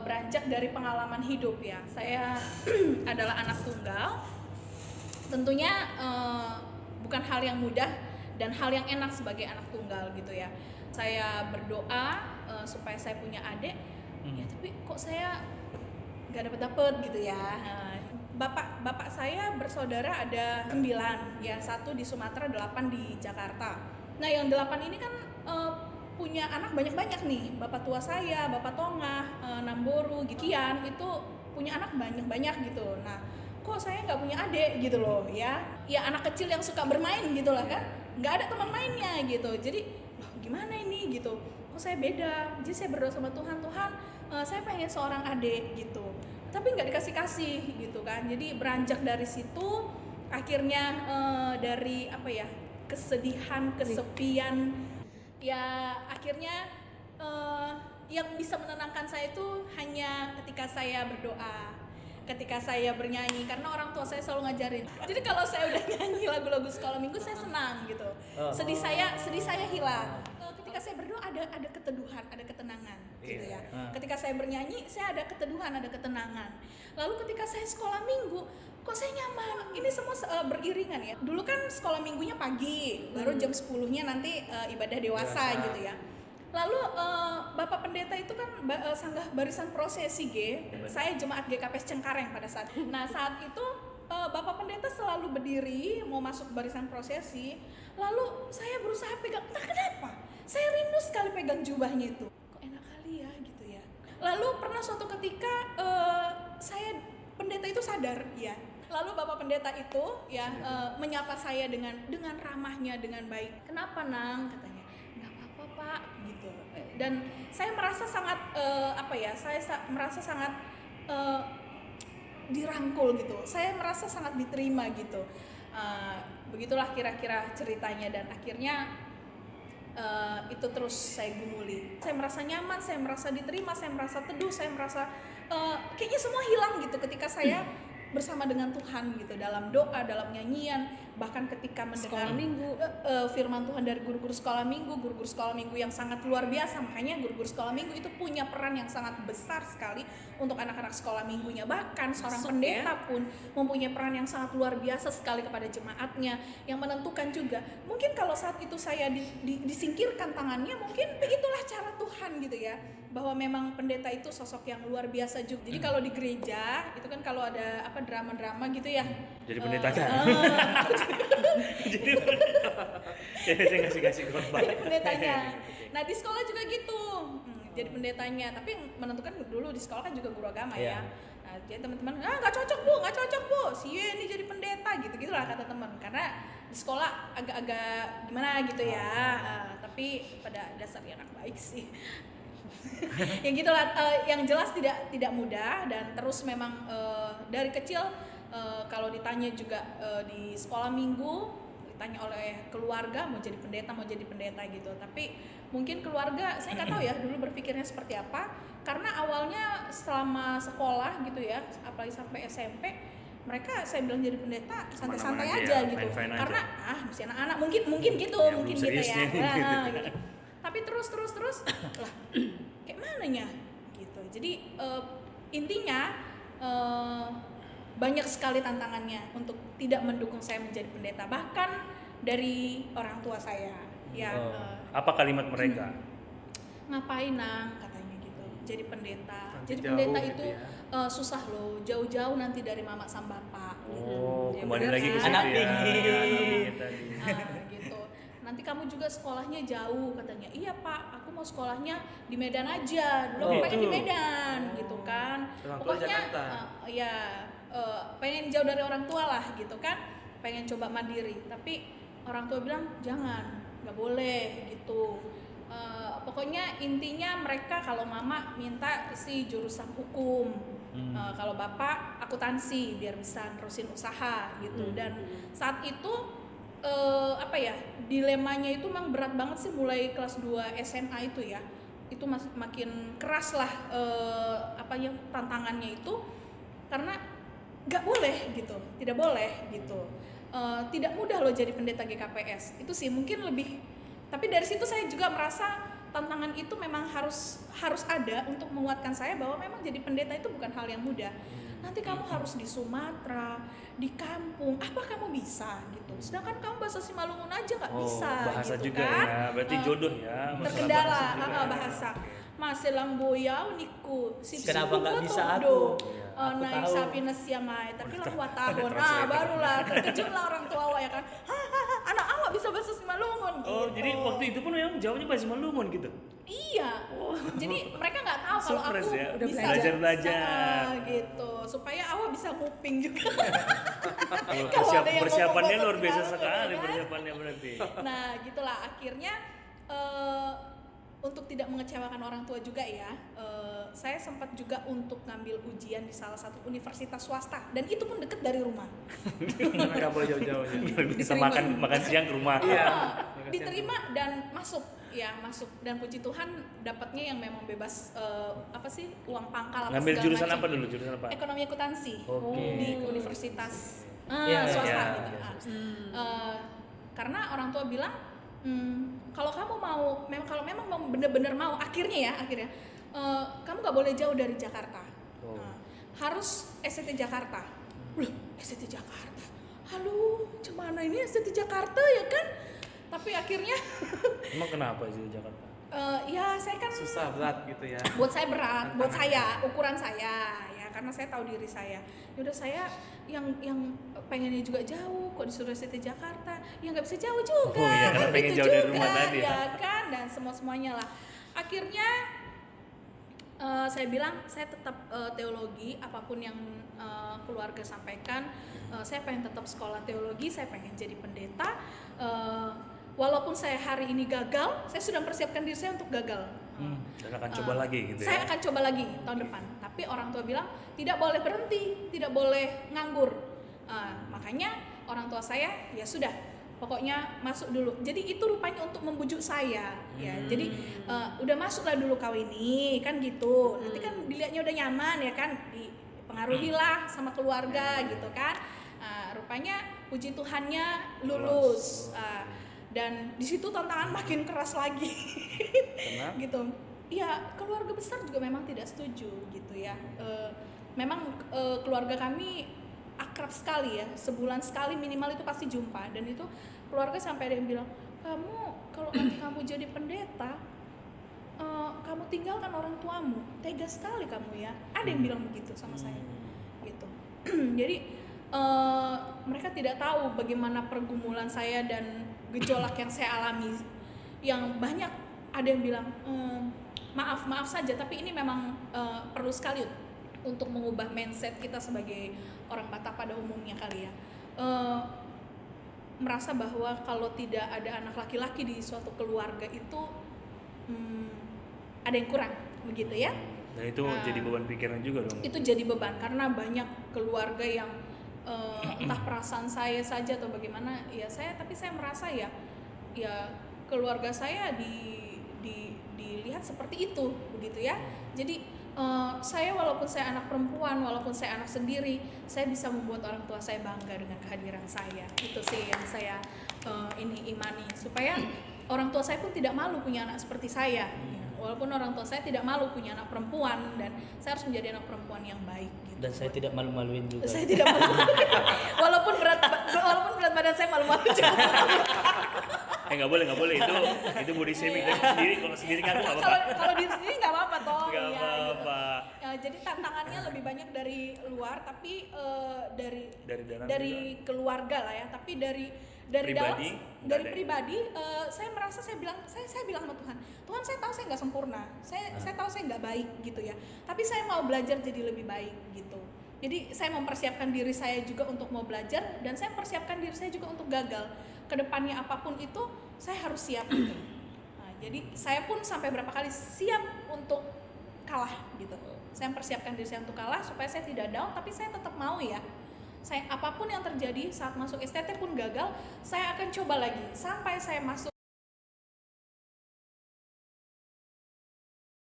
beranjak dari pengalaman hidup ya. Saya adalah anak tunggal. Tentunya bukan hal yang mudah dan hal yang enak sebagai anak tunggal gitu ya. Saya berdoa supaya saya punya adik, ya tapi kok saya nggak dapet gitu ya. Bapak saya bersaudara ada 9 ya, 1 di Sumatera, 8 di Jakarta. Nah yang 8 ini kan punya anak banyak-banyak nih. Bapak tua saya, Bapak Tongah, Namboru, Gikian itu punya anak banyak-banyak gitu. Nah kok saya nggak punya adik gitu loh ya. Ya anak kecil yang suka bermain gitu lah kan, nggak ada teman mainnya gitu. Jadi loh gimana ini gitu, kok saya beda. Jadi saya berdoa sama Tuhan, saya pengen seorang adik gitu, tapi nggak dikasih gitu kan. Jadi beranjak dari situ akhirnya dari apa ya, kesedihan, kesepian ya, akhirnya yang bisa menenangkan saya itu hanya ketika saya berdoa, ketika saya bernyanyi, karena orang tua saya selalu ngajarin. Jadi kalau saya udah nyanyi lagu-lagu sekolah minggu saya senang gitu, sedih saya hilang. Ketika saya berdoa ada keteduhan, ada ketenangan gitu ya. Ketika saya bernyanyi saya ada keteduhan, ada ketenangan. Lalu ketika saya sekolah minggu kok saya nyaman. Ini semua beriringan ya. Dulu kan sekolah minggunya pagi, baru jam 10-nya nanti ibadah dewasa gitu ya. Lalu Bapak Pendeta itu kan sanggah barisan prosesi saya jemaat GKPS Cengkareng pada saat. Nah saat itu Bapak Pendeta selalu berdiri mau masuk barisan prosesi. Lalu saya berusaha pegang, entah kenapa saya rindu sekali pegang jubahnya itu. Kok enak kali ya gitu ya. Lalu pernah suatu ketika saya pendeta itu sadar ya. Lalu Bapak Pendeta itu ya menyapa saya dengan ramahnya, dengan baik. Kenapa Nang? Katanya. Nggak apa-apa Pak gitu. Dan saya merasa sangat merasa sangat dirangkul gitu. Saya merasa sangat diterima gitu. Begitulah kira-kira ceritanya, dan akhirnya itu terus saya gumuli. Saya merasa nyaman, saya merasa diterima, saya merasa teduh, saya merasa kayaknya semua hilang gitu ketika saya bersama dengan Tuhan gitu, dalam doa, dalam nyanyian, bahkan ketika mendengar firman Tuhan dari guru-guru sekolah minggu yang sangat luar biasa. Makanya guru-guru sekolah minggu itu punya peran yang sangat besar sekali untuk anak-anak sekolah minggunya. Bahkan seorang pendeta pun mempunyai peran yang sangat luar biasa sekali kepada jemaatnya, yang menentukan juga. Mungkin kalau saat itu saya disingkirkan tangannya, mungkin begitulah cara Tuhan gitu ya, bahwa memang pendeta itu sosok yang luar biasa juga. Jadi kalau di gereja itu kan kalau ada drama-drama gitu ya, jadi pendetanya. Jadi saya ngasih korban. Jadi pendetanya. Nah di sekolah juga gitu, jadi pendetanya. Tapi menentukan dulu di sekolah kan juga guru agama ya. Nah jadi teman-teman, nggak cocok bu, si ini jadi pendeta gitu-gitulah kata teman. Karena di sekolah agak-agak gimana gitu ya. Tapi pada dasarnya anak baik sih. Yang gitulah, yang jelas tidak mudah, dan terus memang dari kecil kalau ditanya juga di sekolah minggu, ditanya oleh keluarga mau jadi pendeta gitu. Tapi mungkin keluarga saya nggak tahu ya dulu berpikirnya seperti apa, karena awalnya selama sekolah gitu ya, apalagi sampai SMP, mereka saya bilang jadi pendeta santai-santai aja gitu, karena masih anak-anak mungkin gitu ya, mungkin gitu ya. Gitu. Tapi terus lah kayak mananya gitu. Jadi intinya banyak sekali tantangannya untuk tidak mendukung saya menjadi pendeta, bahkan dari orang tua saya ya. Apa kalimat mereka? Ngapain Nang katanya gitu, jadi pendeta. Nanti jadi pendeta gitu itu ya. Susah loh, jauh-jauh nanti dari mama sama bapak gitu. Kembali lagi ke anak situ ya. Gitu. Nanti kamu juga sekolahnya jauh katanya. Iya Pak, aku mau sekolahnya di Medan aja. Dulu aku pengen di Medan gitu kan. Pokoknya pengen jauh dari orang tua lah gitu kan. Pengen coba mandiri. Tapi orang tua bilang jangan, nggak boleh gitu. Pokoknya intinya mereka, kalau mama minta si jurusan hukum, kalau bapak akuntansi biar bisa nerusin usaha gitu. Dan saat itu dilemanya itu memang berat banget sih, mulai kelas 2 SMA itu ya, itu makin keras lah tantangannya itu, karena nggak boleh gitu, tidak boleh gitu. Tidak mudah loh jadi pendeta GKPS itu sih, mungkin lebih. Tapi dari situ saya juga merasa tantangan itu memang harus ada untuk menguatkan saya bahwa memang jadi pendeta itu bukan hal yang mudah. Nanti kamu harus di Sumatera, di kampung, apa kamu bisa gitu. Sedangkan kamu bahasa Simalungun aja nggak bisa bahasa gitu juga kan. ya, berarti jodoh ya. masalah Terkendala bahasa juga. bahasa. Oke. Maselang boyau niku Kenapa nggak bisa aku? Aku naik tahu. sapi nesia mai tapi lah tahun barulah terkejut lah orang tua awak ya kan. Hahaha, anak awak bisa bahasa Simalungun gitu. Oh, jadi waktu itu pun yang jawabnya bahasa Simalungun gitu. Iya. Jadi mereka nggak tahu kalau Surprise aku ya. bisa Belajar-belajar. gitu supaya awak bisa nguping juga. Oh, Kalau ada yang persiapannya ngomong luar biasa bahasa sekali Simalungun, persiapannya berarti. Nah, gitulah akhirnya untuk tidak mengecewakan orang tua juga ya, saya sempat juga untuk ngambil ujian di salah satu universitas swasta dan itu pun deket dari rumah. Nggak boleh jauh-jauh ya. Bisa Diterima. makan siang ke rumah. Iya. Diterima dan masuk dan puji Tuhan dapatnya yang memang bebas uang pangkal apa Ngambil segala jurusan macam. apa dulu? Jurusan apa? Ekonomi akuntansi Oke. di universitas Iya, swasta iya, gitu. iya, Karena orang tua bilang kalau kamu mau kalau memang mau bener-bener mau akhirnya kamu nggak boleh jauh dari Jakarta. Oh. Harus SCT Jakarta. Loh, SCT Jakarta. Halo, gimana ini SCT Jakarta ya kan? Tapi akhirnya Emang kenapa sih Jakarta? ya saya kan Susah berat gitu ya. buat saya berat, buat saya ukuran saya ya karena saya tahu diri saya. Yaudah saya yang pengennya juga jauh kok disuruh SCT Jakarta, ya nggak bisa jauh juga. Oh iya, karena kan pengen gitu jauh dari juga, rumah tadi ya. ya kan dan semuanya lah. Akhirnya saya bilang saya tetap teologi apapun yang keluarga sampaikan, saya pengen tetap sekolah teologi, saya pengen jadi pendeta. Walaupun saya hari ini gagal, saya sudah mempersiapkan diri saya untuk gagal. Dan akan coba lagi gitu Saya ya. akan coba lagi tahun depan. Tapi orang tua bilang tidak boleh berhenti, tidak boleh nganggur. Makanya orang tua saya ya sudah, pokoknya masuk dulu. Jadi itu rupanya untuk membujuk saya. Ya, jadi udah masuklah dulu kau ini kan gitu. Nanti kan dilihatnya udah nyaman ya kan, dipengaruhilah sama keluarga gitu kan. Rupanya puji Tuhannya lulus. Dan di situ tantangan makin keras lagi. Karena Gitu. Ya keluarga besar juga memang tidak setuju gitu ya. Memang keluarga kami akrab sekali ya, sebulan sekali minimal itu pasti jumpa. Dan itu keluarga sampai ada yang bilang, kamu kalau nanti kamu jadi pendeta, kamu tinggalkan orang tuamu, tega sekali kamu ya. Ada yang bilang begitu sama saya gitu. Jadi mereka tidak tahu bagaimana pergumulan saya dan gejolak yang saya alami, yang banyak ada yang bilang maaf saja, tapi ini memang perlu sekali untuk mengubah mindset kita sebagai orang Batak pada umumnya kali ya, merasa bahwa kalau tidak ada anak laki-laki di suatu keluarga itu ada yang kurang begitu ya. Dan itu jadi beban pikiran juga dong. Itu jadi beban karena banyak keluarga yang entah perasaan saya saja atau bagaimana ya tapi saya merasa ya keluarga saya dilihat seperti itu begitu ya. Jadi saya walaupun saya anak perempuan, walaupun saya anak sendiri, saya bisa membuat orang tua saya bangga dengan kehadiran saya. Itu sih yang saya imani supaya orang tua saya pun tidak malu punya anak seperti saya. Walaupun orang tua saya tidak malu punya anak perempuan dan saya harus menjadi anak perempuan yang baik gitu. Dan saya tidak malu-maluin juga. Saya tidak malu. walaupun berat badan saya malu-malu juga. Nggak boleh itu body shaming dari sendiri. Kalau sendiri kan nggak apa-apa. Kalau diri sendiri nggak apa-apa toh. Nggak Iya, apa-apa. gitu. Ya, jadi tantangannya lebih banyak dari luar, tapi Dari dalam dari juga. keluarga lah ya. Tapi dari Pribadi, dalam nggak dari ada. pribadi, saya merasa saya bilang sama Tuhan, Tuhan saya tahu saya nggak sempurna, saya tahu saya nggak baik gitu ya. Tapi saya mau belajar jadi lebih baik gitu. Jadi saya mempersiapkan diri saya juga untuk mau belajar dan saya mempersiapkan diri saya juga untuk gagal. Kedepannya apapun itu saya harus siap gitu. Nah, jadi saya pun sampai berapa kali siap untuk kalah gitu. Saya mempersiapkan diri saya untuk kalah supaya saya tidak down, tapi saya tetap mau ya. Saya apapun yang terjadi saat masuk STT pun gagal, saya akan coba lagi sampai saya masuk